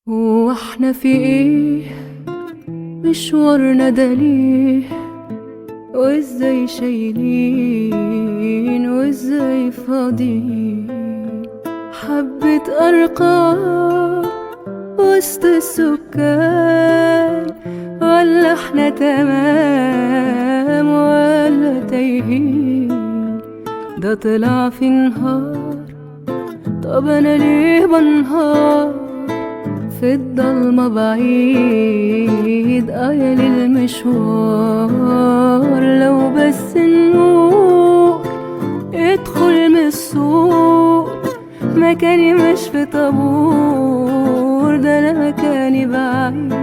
هو احنا في ايه؟ مشوارنا ده ليه؟ وازاي شايلين وازاي فاضيين؟ حبة ارقام وسط السكان، ولا احنا تمام ولا تايهين؟ ده طلع في نهار، طب انا ليه بنهار؟ في الضلمة بعيد آية للمشوار، لو بس النور ادخل من السور. مكاني مش في طابور، ده أنا مكاني بعيد،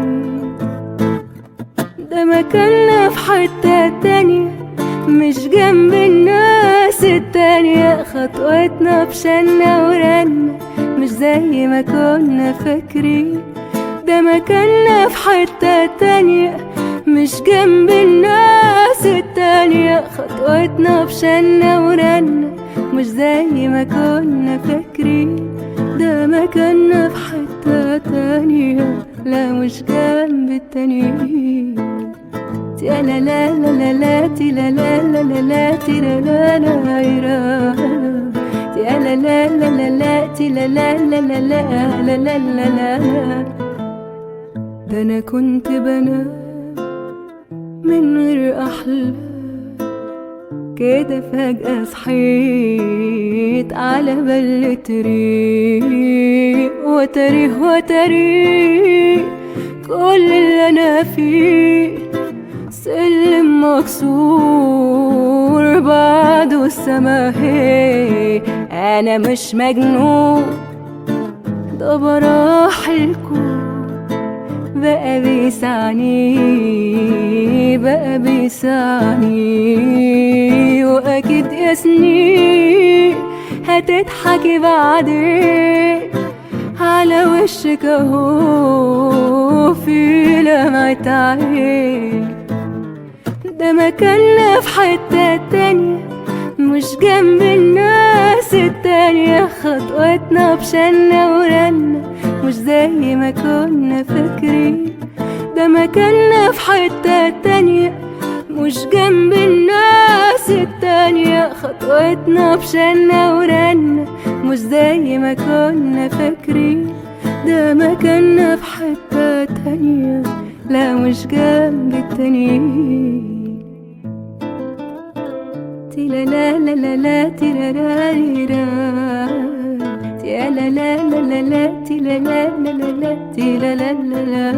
ده مكاننا في حتة تانية، مش جنب الناس التانية. خطوتنا بشنا ورنا مش زي ما كنا فاكرين، ده مكاننا في حتة تانية، مش جنب الناس التانية. خطوتنا بشنا ورنا مش زي ما كنا فاكرين، ده مكاننا في حتة تانية، لا مش جنب التانيين. تي لا لا لا لا تي لا لا لا لا تي لا لا لا تي لا لا لا لا تي لا لا لا لا لا لا لا. ده انا كنت بنام من غير احلام، كده فجأة صحيت على بل طريق، وتاريخ كل اللي انا فيه. سلم مكسور بعده السما هي، انا مش مجنون، ده براح الكون بقى بيسعني واكيد يا سنين هتضحكي بعدين على وشك اهو في لمعة عين. ده مكاننا في حتة تانية، مش جنب الناس التانية. خطوتنا بشنا ورنا مش زي ما كنا فاكرين، ده مكاننا في حتة تانية، مش جنب الناس التانية. خطوتنا بشنا ورنا مش زي ما كنا فاكرين، ده مكاننا في حتة تانية، لا مش جنب التانيين. تي لا لا لا لا تي لا لا تي لا لا لا لا تي لا لا لا لا تي لا لا لا.